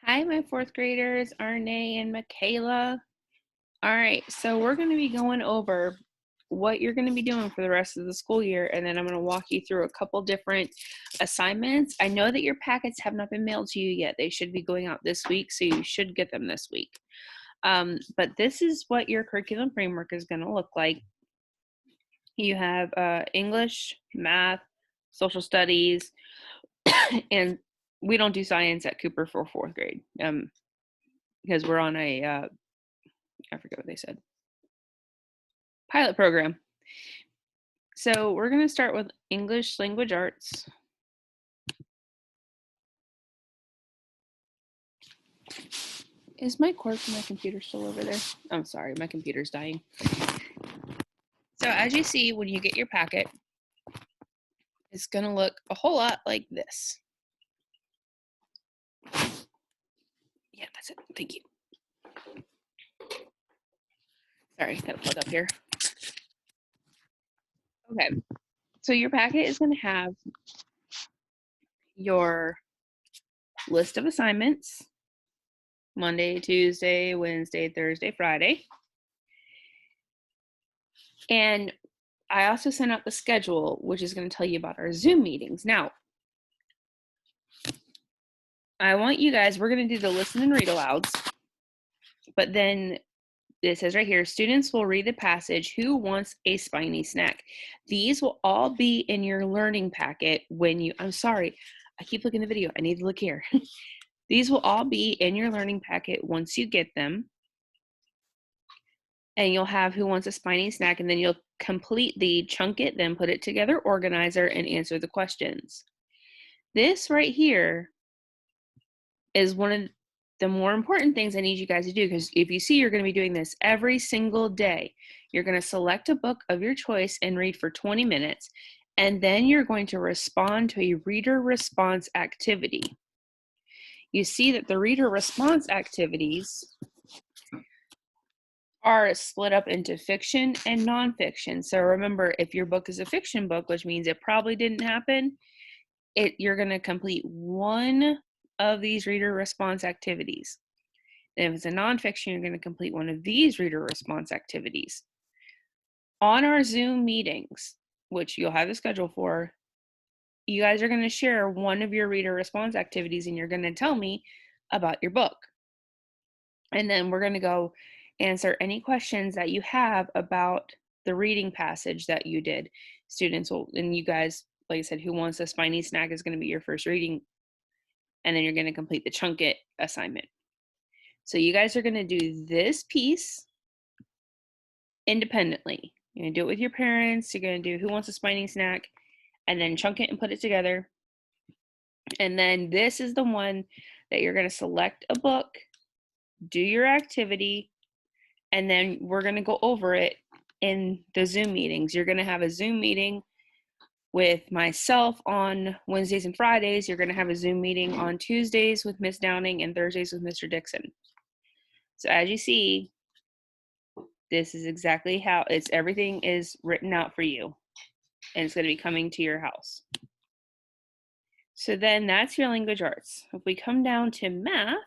Hi, my fourth graders, Arne and Michaela. All right, so we're going to be going over what you're going to be doing for the rest of the school year, and then I'm going to walk you through a couple different assignments. I know that your packets have not been mailed to you yet. They should be going out this week, so you should get them this week. But this is what your curriculum framework is going to look like. You have English, math, social studies, and we don't do science at Cooper for fourth grade because we're on a I forget what they said. Pilot program. So we're going to start with English language arts. Is my cord from my computer still over there? I'm sorry, my computer's dying. So as you see, when you get your packet, it's going to look a whole lot like this. Yeah, that's it. Thank you. Sorry, gotta plug up here. Okay, so your packet is going to have your list of assignments, Monday, Tuesday, Wednesday, Thursday, Friday. And I also sent out the schedule, which is going to tell you about our Zoom meetings. Now, I want you guys, we're going to do the listen and read alouds, but then it says right here, students will read the passage, Who Wants a Spiny Snack? These will all be in your learning packet when you, I'm sorry, I keep looking at the video. I need to look here. These will all be in your learning packet once you get them. And you'll have Who Wants a Spiny Snack, and then you'll complete the chunk it, then put it together organizer and answer the questions. This right here is one of the more important things I need you guys to do, because if you see, you're going to be doing this every single day. You're going to select a book of your choice and read for 20 minutes, and then you're going to respond to a reader response activity. You see that the reader response activities are split up into fiction and nonfiction. So remember, if your book is a fiction book, which means it probably didn't happen, you're going to complete one of these reader response activities. And if it's a nonfiction, you're going to complete one of these reader response activities. On our Zoom meetings, which you'll have the schedule for, you guys are going to share one of your reader response activities, and you're going to tell me about your book. And then we're going to go answer any questions that you have about the reading passage that you did. Students will, and you guys, like I said, Who Wants a Spiny Snack is going to be your first reading, and then you're going to complete the chunk it assignment. So you guys are going to do this piece independently. You're going to do it with your parents. You're going to do Who Wants a Spiny Snack, and then chunk it and put it together. And then this is the one that you're going to select a book, do your activity, and then we're going to go over it in the Zoom meetings. You're going to have a Zoom meeting with myself on Wednesdays and Fridays. You're going to have a Zoom meeting on Tuesdays with Miss Downing and Thursdays with Mr. Dixon. So as you see, this is exactly how everything is written out for you, and it's going to be coming to your house. So then that's your language arts. If we come down to math,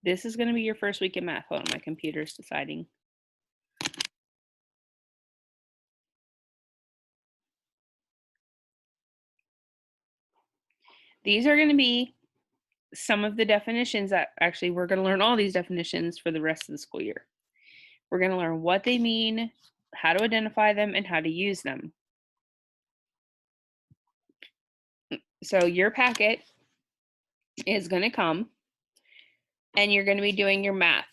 this is going to be your first week in math. Hold on, my computer's deciding. These are going to be some of the definitions that actually we're going to learn all these definitions for the rest of the school year. We're going to learn what they mean, how to identify them, and how to use them. So your packet is going to come, and you're going to be doing your math.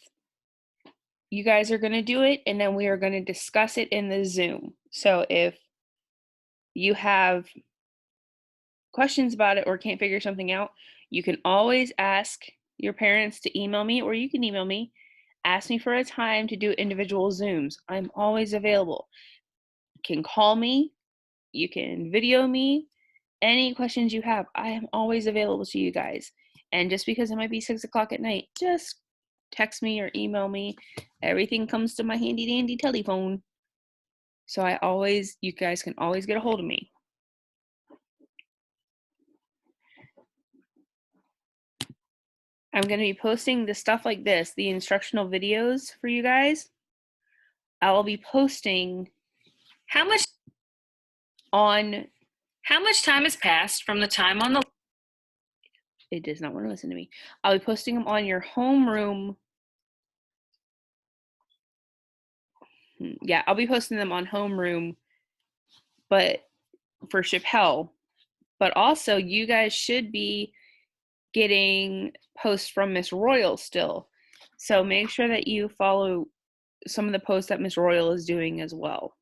You guys are going to do it, and then we are going to discuss it in the Zoom. So if you have questions about it or can't figure something out, you can always ask your parents to email me, or you can email me, ask me for a time to do individual Zooms. I'm always available. You can call me, you can video me, any questions you have, I am always available to you guys. And just because it might be 6 o'clock at night, just text me or email me. Everything comes to my handy dandy telephone. So you guys can always get a hold of me. I'm going to be posting the stuff like this, the instructional videos for you guys. I will be posting how much time has passed from the time on the. It does not want to listen to me. I'll be posting them on your homeroom. Yeah, I'll be posting them on homeroom, but for Chappelle. But also, you guys should be getting posts from Miss Royal still. So make sure that you follow some of the posts that Miss Royal is doing as well.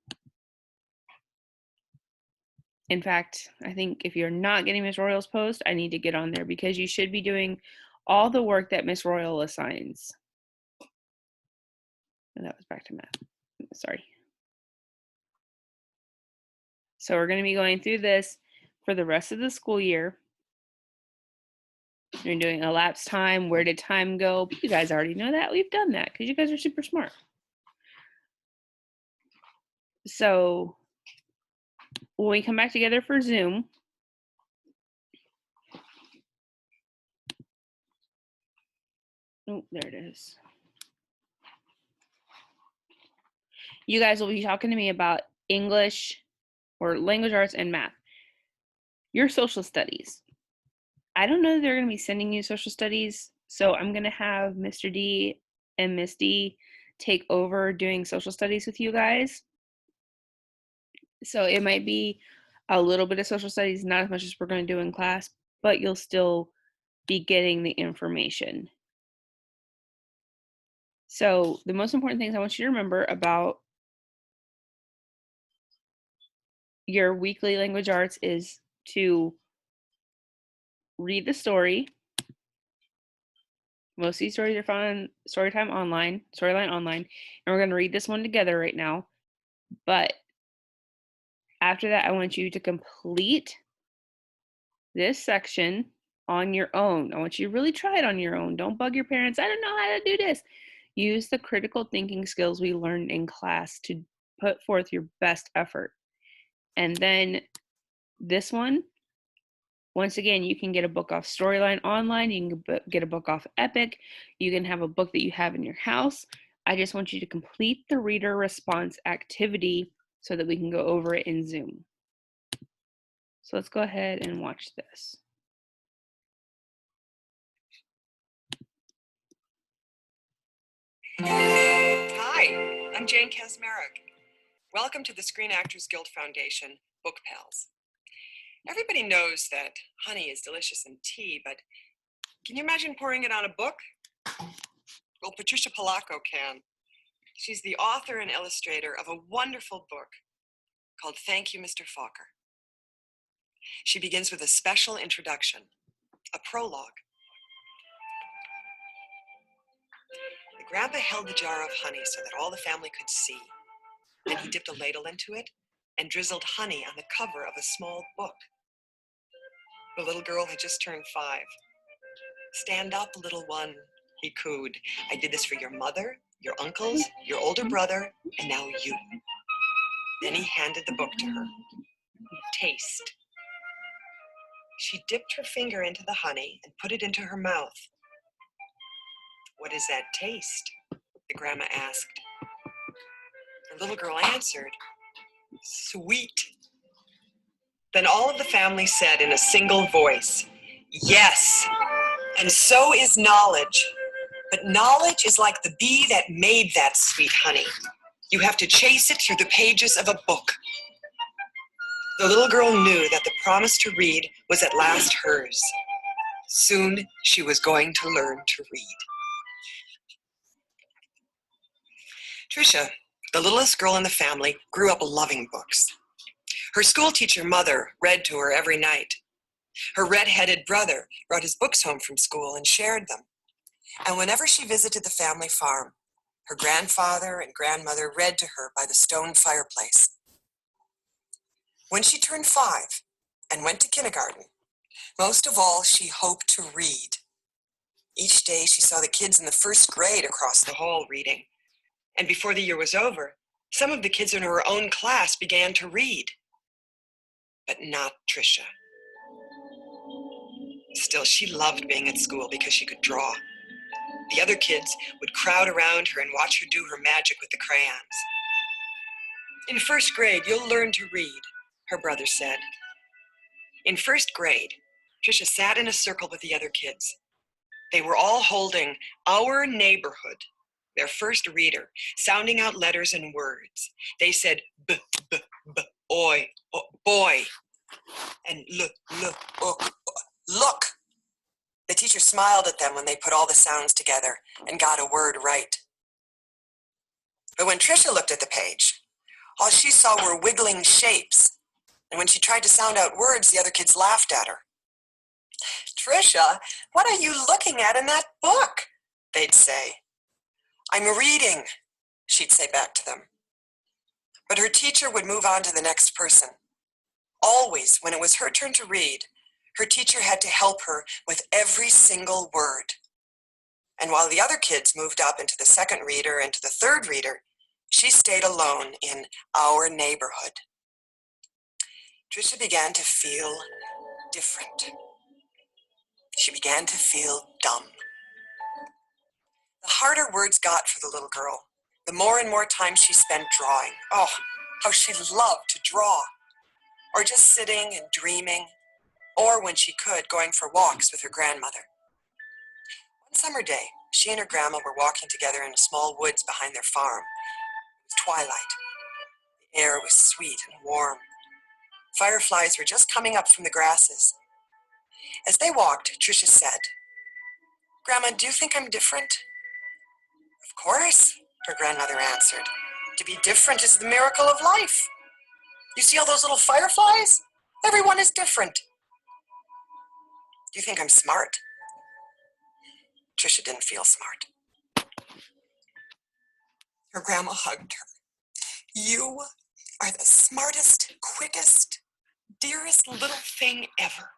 In fact, I think if you're not getting Miss Royal's post, I need to get on there because you should be doing all the work that Miss Royal assigns. And that was back to math. Sorry. So we're going to be going through this for the rest of the school year. You're doing elapsed time, where did time go? But you guys already know that. We've done that because you guys are super smart. So when we come back together for Zoom, oh, there it is. You guys will be talking to me about English or language arts and math. Your social studies. I don't know that they're going to be sending you social studies, so I'm going to have Mr. D and Miss D take over doing social studies with you guys. So it might be a little bit of social studies, not as much as we're going to do in class, but you'll still be getting the information. So the most important things I want you to remember about your weekly language arts is to read the story. Most of these stories are found on Storyline Online, and we're going to read this one together right now. But after that, I want you to complete this section on your own. I want you to really try it on your own. Don't bug your parents. I don't know how to do this. Use the critical thinking skills we learned in class to put forth your best effort. And then this one, once again, you can get a book off Storyline Online. You can get a book off Epic. You can have a book that you have in your house. I just want you to complete the reader response activity so that we can go over it in Zoom. So let's go ahead and watch this. Hi, I'm Jane Kasmarek. Welcome to the Screen Actors Guild Foundation Book Pals. Everybody knows that honey is delicious in tea, but can you imagine pouring it on a book? Well, Patricia Polacco can. She's the author and illustrator of a wonderful book called Thank You, Mr. Fokker. She begins with a special introduction, a prologue. The grandpa held the jar of honey so that all the family could see. Then he dipped a ladle into it and drizzled honey on the cover of a small book. The little girl had just turned 5. Stand up, little one, he cooed. I did this for your mother, your uncles, your older brother, and now you. Then he handed the book to her. Taste. She dipped her finger into the honey and put it into her mouth. What is that taste? The grandma asked. The little girl answered, sweet. Then all of the family said in a single voice, yes, and so is knowledge. But knowledge is like the bee that made that sweet honey. You have to chase it through the pages of a book. The little girl knew that the promise to read was at last hers. Soon she was going to learn to read. Tricia, the littlest girl in the family, grew up loving books. Her school teacher mother read to her every night. Her red-headed brother brought his books home from school and shared them. And whenever she visited the family farm, her grandfather and grandmother read to her by the stone fireplace. When she turned 5 and went to kindergarten, most of all, she hoped to read. Each day she saw the kids in the first grade across the hall reading. And before the year was over, some of the kids in her own class began to read. But not Tricia. Still, she loved being at school because she could draw. The other kids would crowd around her and watch her do her magic with the crayons. In first grade, you'll learn to read, her brother said. In first grade, Tricia sat in a circle with the other kids. They were all holding Our Neighborhood, their first reader, sounding out letters and words. They said b, b, b, oi, boy, and look, look. The teacher smiled at them when they put all the sounds together and got a word right. But when Tricia looked at the page, all she saw were wiggling shapes. And when she tried to sound out words, the other kids laughed at her. Tricia, what are you looking at in that book? They'd say. I'm reading, she'd say back to them. But her teacher would move on to the next person. Always, when it was her turn to read, her teacher had to help her with every single word. And while the other kids moved up into the second reader and to the third reader, she stayed alone in Our Neighborhood. Tricia began to feel different. She began to feel dumb. The harder words got for the little girl, the more and more time she spent drawing. Oh, how she loved to draw. Or just sitting and dreaming, or when she could, going for walks with her grandmother. One summer day, she and her grandma were walking together in a small woods behind their farm. It was twilight. The air was sweet and warm. Fireflies were just coming up from the grasses. As they walked, Tricia said, Grandma, do you think I'm different? Of course, her grandmother answered. To be different is the miracle of life. You see all those little fireflies? Everyone is different. Do you think I'm smart? Tricia didn't feel smart. Her grandma hugged her. You are the smartest, quickest, dearest little thing ever.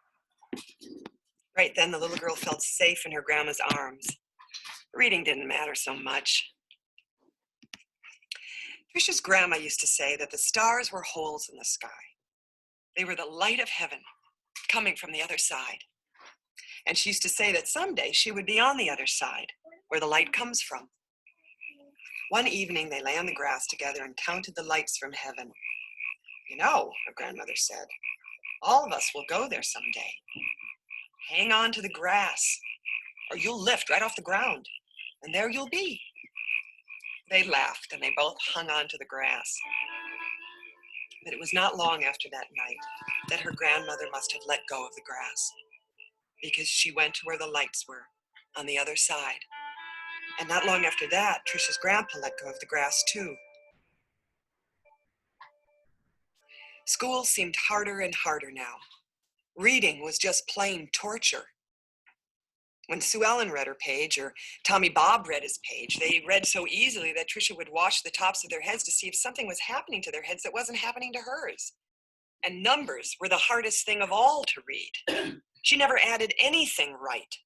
Right then, the little girl felt safe in her grandma's arms. Reading didn't matter so much. Tricia's grandma used to say that the stars were holes in the sky. They were the light of heaven coming from the other side. And she used to say that someday she would be on the other side, where the light comes from. One evening, they lay on the grass together and counted the lights from heaven. You know, her grandmother said, all of us will go there someday. Hang on to the grass, or you'll lift right off the ground, and there you'll be. They laughed, and they both hung on to the grass. But it was not long after that night that her grandmother must have let go of the grass, because she went to where the lights were, on the other side. And not long after that, Tricia's grandpa let go of the grass too. School seemed harder and harder now. Reading was just plain torture. When Sue Ellen read her page or Tommy Bob read his page, they read so easily that Tricia would wash the tops of their heads to see if something was happening to their heads that wasn't happening to hers. And numbers were the hardest thing of all to read. She never added anything right.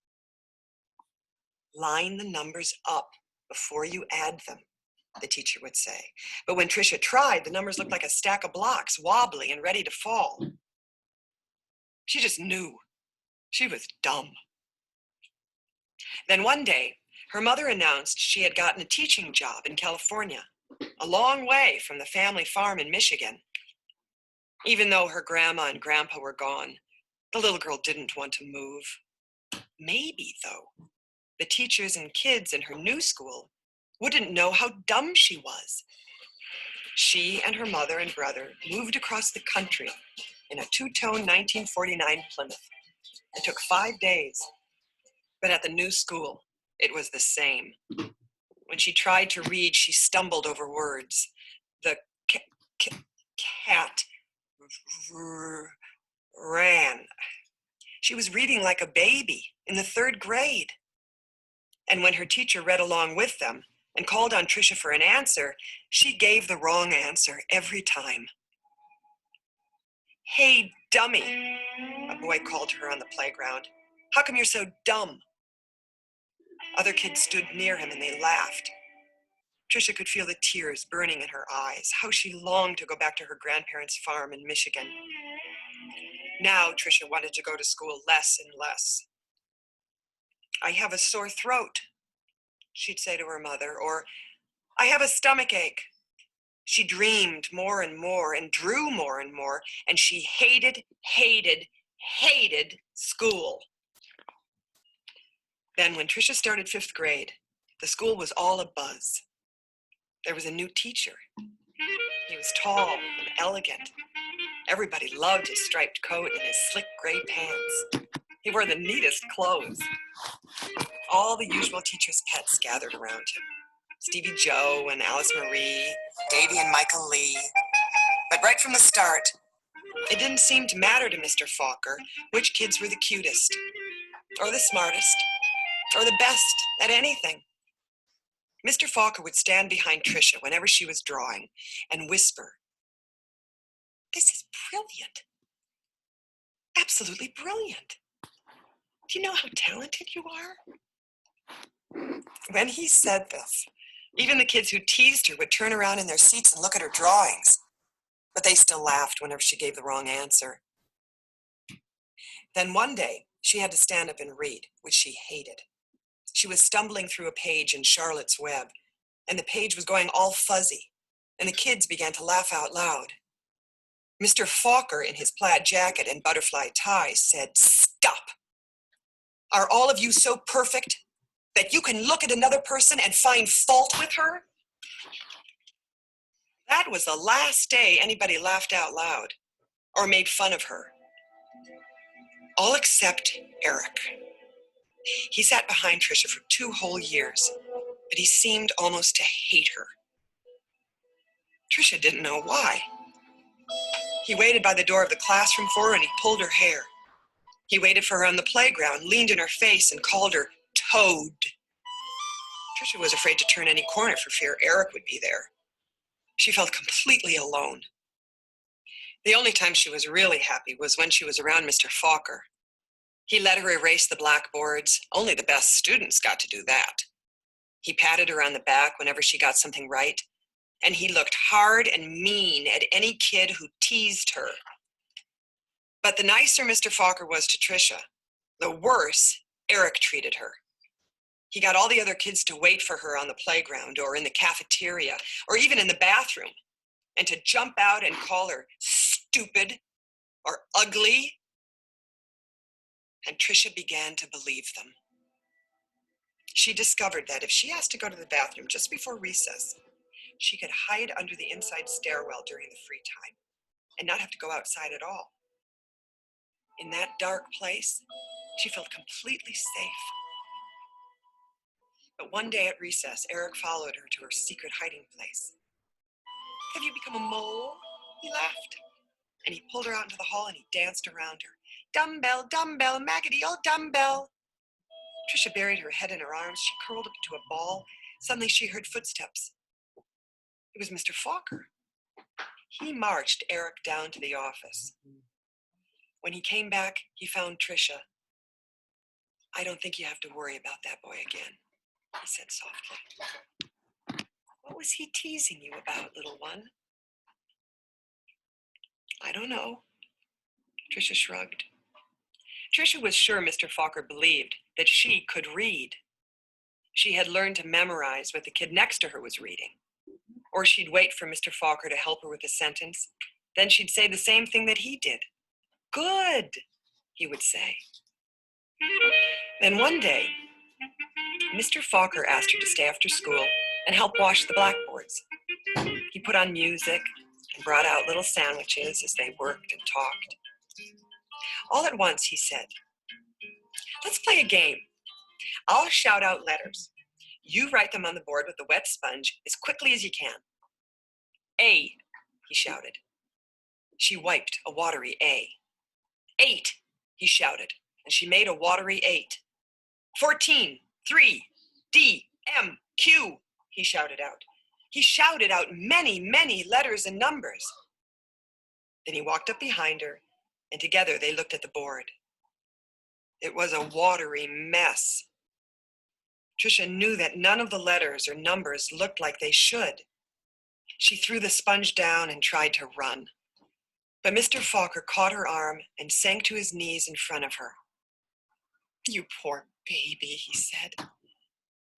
Line the numbers up before you add them, the teacher would say. But when Tricia tried, the numbers looked like a stack of blocks, wobbly and ready to fall. She just knew. She was dumb. Then one day, her mother announced she had gotten a teaching job in California, a long way from the family farm in Michigan. Even though her grandma and grandpa were gone, the little girl didn't want to move. Maybe, though, the teachers and kids in her new school wouldn't know how dumb she was. She and her mother and brother moved across the country in a two-tone 1949 Plymouth. It took 5 days. But at the new school, it was the same. When she tried to read, she stumbled over words. The cat ran. She was reading like a baby in the 3rd grade. And when her teacher read along with them and called on Tricia for an answer, she gave the wrong answer every time. Hey, dummy, a boy called to her on the playground. How come you're so dumb? Other kids stood near him and they laughed. Tricia could feel the tears burning in her eyes. How she longed to go back to her grandparents' farm in Michigan. Now Tricia wanted to go to school less and less. "I have a sore throat," she'd say to her mother, or "I have a stomach ache." She dreamed more and more and drew more and more, and she hated, hated, hated school. Then when Tricia started 5th grade, the school was all abuzz. There was a new teacher. He was tall and elegant. Everybody loved his striped coat and his slick gray pants. He wore the neatest clothes. All the usual teacher's pets gathered around him. Stevie Joe and Alice Marie, Davy and Michael Lee. But right from the start, it didn't seem to matter to Mr. Fokker which kids were the cutest, or the smartest, or the best at anything. Mr. Fokker would stand behind Tricia whenever she was drawing and whisper, "This is brilliant. Absolutely brilliant. Do you know how talented you are?" When he said this, even the kids who teased her would turn around in their seats and look at her drawings, but they still laughed whenever she gave the wrong answer. Then one day, she had to stand up and read, which she hated. She was stumbling through a page in Charlotte's Web, and the page was going all fuzzy, and the kids began to laugh out loud. Mr. Fokker, in his plaid jacket and butterfly tie, said, "Stop! Are all of you so perfect that you can look at another person and find fault with her?" That was the last day anybody laughed out loud or made fun of her. All except Eric. He sat behind Tricia for 2 whole years, but he seemed almost to hate her. Tricia didn't know why. He waited by the door of the classroom for her and he pulled her hair. He waited for her on the playground, leaned in her face and called her Toad. Tricia was afraid to turn any corner for fear Eric would be there. She felt completely alone. The only time she was really happy was when she was around Mr. Fokker. He let her erase the blackboards. Only the best students got to do that. He patted her on the back whenever she got something right, and he looked hard and mean at any kid who teased her. But the nicer Mr. Fokker was to Tricia, the worse Eric treated her. He got all the other kids to wait for her on the playground or in the cafeteria or even in the bathroom, and to jump out and call her stupid or ugly. And Tricia began to believe them. She discovered that if she asked to go to the bathroom just before recess, she could hide under the inside stairwell during the free time and not have to go outside at all. In that dark place, she felt completely safe. But one day at recess, Eric followed her to her secret hiding place. "Have you become a mole?" he laughed. And he pulled her out into the hall and he danced around her. "Dumbbell, dumbbell, Maggoty, oh dumbbell." Tricia buried her head in her arms. She curled up into a ball. Suddenly she heard footsteps. It was Mr. Fokker. He marched Eric down to the office. When he came back, he found Tricia. "I don't think you have to worry about that boy again," he said softly. "What was he teasing you about, little one?" "I don't know," Tricia shrugged. Tricia was sure Mr. Fokker believed that she could read. She had learned to memorize what the kid next to her was reading. Or she'd wait for Mr. Fokker to help her with a sentence. Then she'd say the same thing that he did. "Good," he would say. Then one day, Mr. Fokker asked her to stay after school and help wash the blackboards. He put on music and brought out little sandwiches as they worked and talked. All at once, he said, "Let's play a game. I'll shout out letters. You write them on the board with the wet sponge as quickly as you can." "A," he shouted. She wiped a watery A. "8," he shouted, and she made a watery 8. 14, 3, D, M, Q, he shouted out. He shouted out many, many letters and numbers. Then he walked up behind her, and together they looked at the board. It was a watery mess. Trisha knew that none of the letters or numbers looked like they should. She threw the sponge down and tried to run. But Mr. Fokker caught her arm and sank to his knees in front of her. "You poor baby," he said.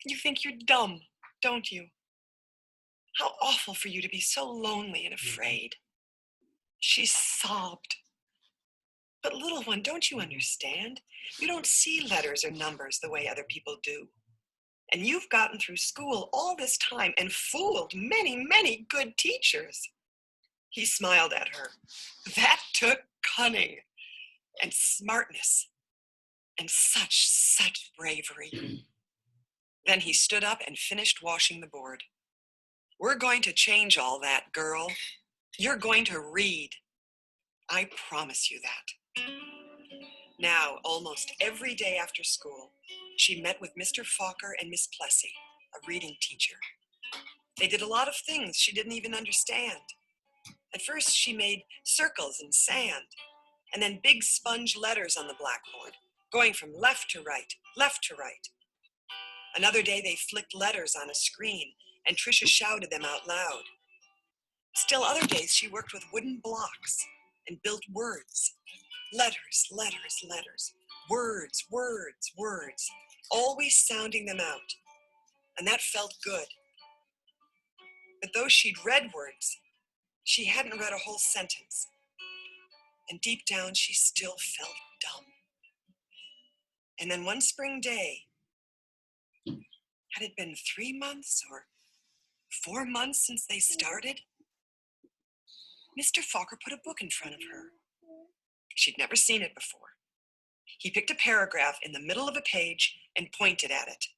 "You think you're dumb, don't you? How awful for you to be so lonely and afraid." She sobbed. "But little one, don't you understand? You don't see letters or numbers the way other people do. And you've gotten through school all this time and fooled many, many good teachers." He smiled at her. "That took cunning and smartness and such bravery." Then he stood up and finished washing the board. "We're going to change all that, girl. You're going to read. I promise you that." Now, almost every day after school, she met with Mr. Fokker and Miss Plessy, a reading teacher. They did a lot of things she didn't even understand. At first, she made circles in sand, and then big sponge letters on the blackboard, going from left to right, left to right. Another day, they flicked letters on a screen, and Trisha shouted them out loud. Still other days, she worked with wooden blocks and built words. Letters, letters, letters. Words, words, words. Always sounding them out. And that felt good. But though she'd read words, she hadn't read a whole sentence. And deep down, she still felt dumb. And then one spring day, had it been 3 months or 4 months since they started? Mr. Fokker put a book in front of her. She'd never seen it before. He picked a paragraph in the middle of a page and pointed at it.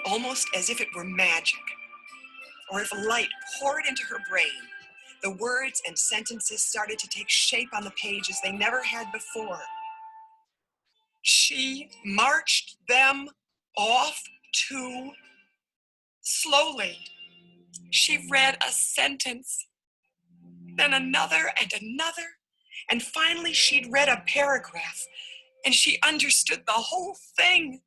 Almost as if it were magic, or if light poured into her brain, the words and sentences started to take shape on the page as they never had before. She marched them off to. Slowly, she read a sentence, then another and another, and finally she'd read a paragraph, and she understood the whole thing.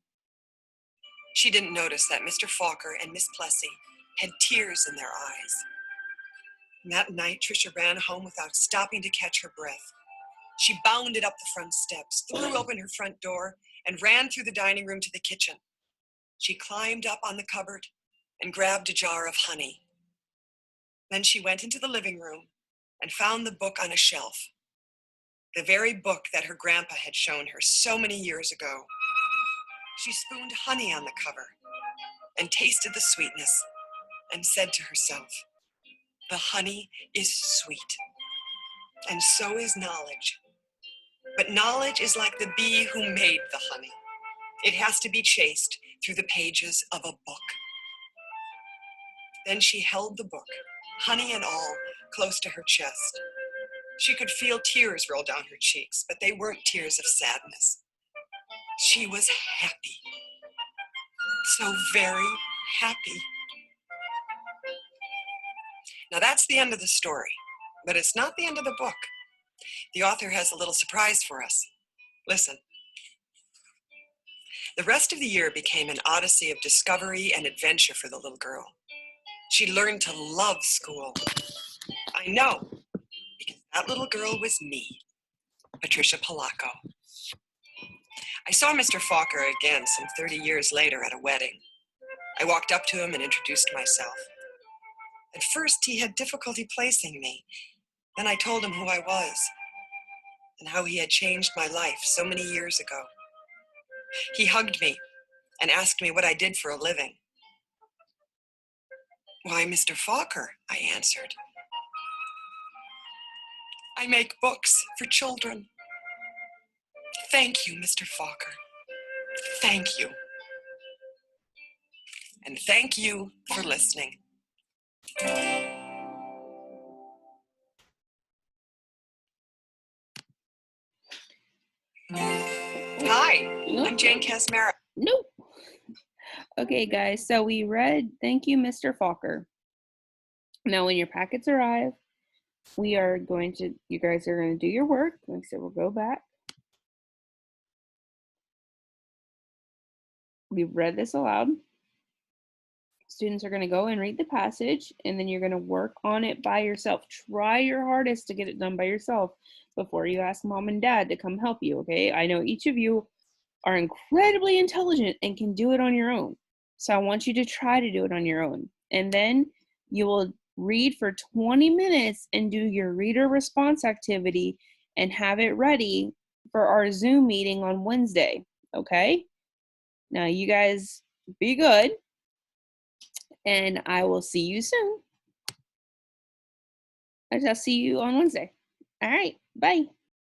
She didn't notice that Mr. Fokker and Miss Plessy had tears in their eyes. And that night, Trisha ran home without stopping to catch her breath. She bounded up the front steps, threw open her front door, and ran through the dining room to the kitchen. She climbed up on the cupboard and grabbed a jar of honey. Then she went into the living room and found the book on a shelf, the very book that her grandpa had shown her so many years ago. She spooned honey on the cover and tasted the sweetness and said to herself, "The honey is sweet, and so is knowledge. But knowledge is like the bee who made the honey. It has to be chased through the pages of a book." Then she held the book, honey and all, close to her chest. She could feel tears roll down her cheeks, but they weren't tears of sadness. She was happy. So very happy. Now that's the end of the story, but it's not the end of the book. The author has a little surprise for us. Listen. The rest of the year became an odyssey of discovery and adventure for the little girl. She learned to love school. I know, because that little girl was me, Patricia Polacco. I saw Mr. Fokker again some 30 years later at a wedding. I walked up to him and introduced myself. At first, he had difficulty placing me. Then I told him who I was and how he had changed my life so many years ago. He hugged me and asked me what I did for a living. "Why, Mr. Fokker," I answered. "I make books for children." "Thank you, Mr. Fokker. Thank you." And thank you for listening. Hi, I'm Jane Casmara. Nope. Okay, guys, so we read Thank You, Mr. Fokker. Now, when your packets arrive, you guys are going to do your work. Like I said, we'll go back. We've read this aloud. Students are going to go and read the passage, and then you're going to work on it by yourself. Try your hardest to get it done by yourself before you ask mom and dad to come help you, okay? I know each of you are incredibly intelligent and can do it on your own. So I want you to try to do it on your own. And then you will read for 20 minutes and do your reader response activity and have it ready for our Zoom meeting on Wednesday, okay? Now, you guys be good, and I will see you soon. I shall see you on Wednesday. All right, bye.